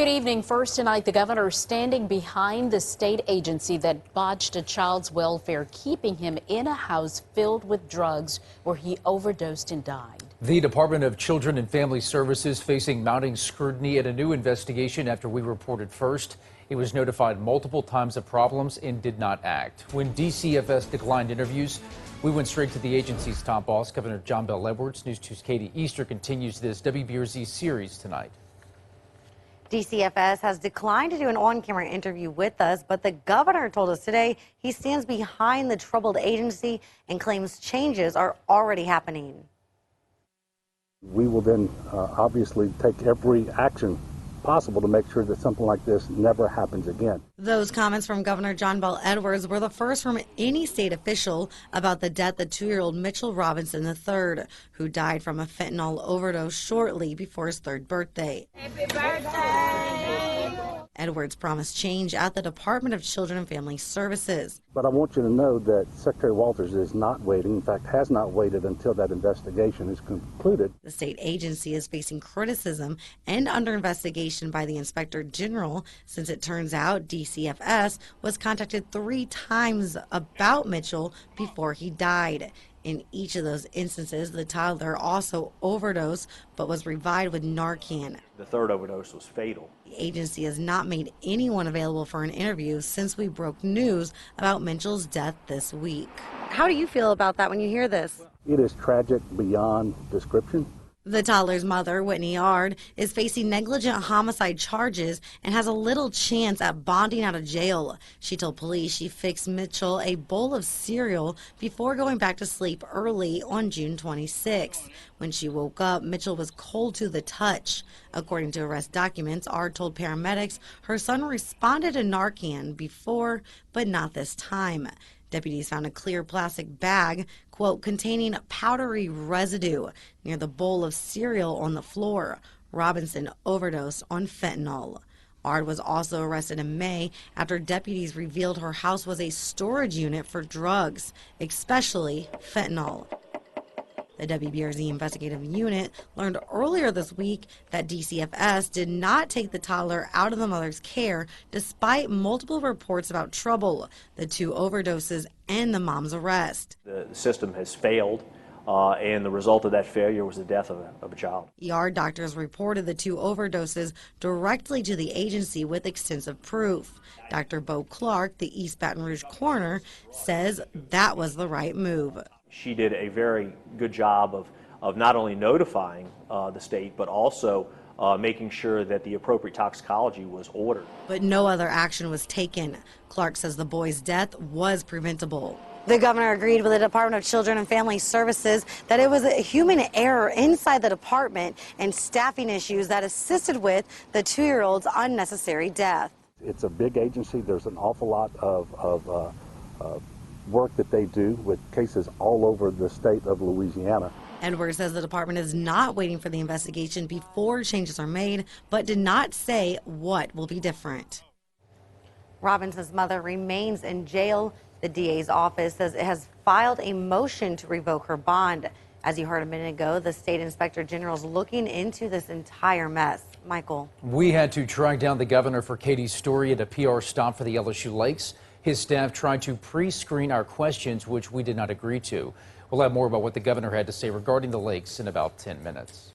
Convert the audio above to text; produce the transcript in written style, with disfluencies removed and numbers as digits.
Good evening. First tonight, the governor standing behind the state agency that botched a child's welfare, keeping him in a house filled with drugs where he overdosed and died. The Department of Children and Family Services facing mounting scrutiny at a new investigation after we reported first. It was notified multiple times of problems and did not act. When DCFS declined interviews, we went straight to the agency's top boss, Governor Bel Edwards. News 2's Katie Easter continues this WBRZ series tonight. DCFS has declined to do an on-camera interview with us, but the governor told us today he stands behind the troubled agency and claims changes are already happening. We will then obviously take every action possible to make sure that something like this never happens again. Those comments from Governor Bel Edwards were the first from any state official about the death of 2-year-old Mitchell Robinson III, who died from a fentanyl overdose shortly before his 3rd birthday. Happy birthday! Edwards promised change at the Department of Children and Family Services. But I want you to know that Secretary Walters is not waiting, in fact has not waited until that investigation is concluded. The state agency is facing criticism and under investigation by the Inspector General since it turns out DCFS was contacted 3 times about Mitchell before he died. In each of those instances, the toddler also overdosed but was revived with Narcan. The 3rd overdose was fatal. The agency has not made anyone available for an interview since we broke news about Mitchell's death this week. How do you feel about that when you hear this? It is tragic beyond description. The toddler's mother, Whitney Yard, is facing negligent homicide charges and has a little chance at bonding out of jail. She told police she fixed Mitchell a bowl of cereal before going back to sleep early on June 26. When she woke up, Mitchell was cold to the touch. According to arrest documents, Yard told paramedics her son responded to Narcan before, but not this time. Deputies found a clear plastic bag, quote, containing powdery residue near the bowl of cereal on the floor. Robinson overdosed on fentanyl. Ard was also arrested in May after deputies revealed her house was a storage unit for drugs, especially fentanyl. The WBRZ investigative unit learned earlier this week that DCFS did not take the toddler out of the mother's care despite multiple reports about trouble, the 2 overdoses, and the mom's arrest. The system has failed, and the result of that failure was the death of a child. ER doctors reported the 2 overdoses directly to the agency with extensive proof. Dr. Bo Clark, the East Baton Rouge coroner, says that was the right move. She did a very good job of not only notifying the state, but also making sure that the appropriate toxicology was ordered. But no other action was taken. Clark says the boy's death was preventable. The governor agreed with the Department of Children and Family Services that it was a human error inside the department and staffing issues that assisted with the 2-year-old's unnecessary death. It's a big agency. There's an awful lot of work that they do with cases all over the state of Louisiana. Edwards says the department is not waiting for the investigation before changes are made, but did not say what will be different. Robinson's mother remains in jail. The DA's office says it has filed a motion to revoke her bond. As you heard a minute ago, the state inspector general is looking into this entire mess. Michael. We had to track down the governor for Katie's story at a PR stop for the LSU Lakes. His staff tried to pre-screen our questions, which we did not agree to. We'll have more about what the governor had to say regarding the lakes in about 10 minutes.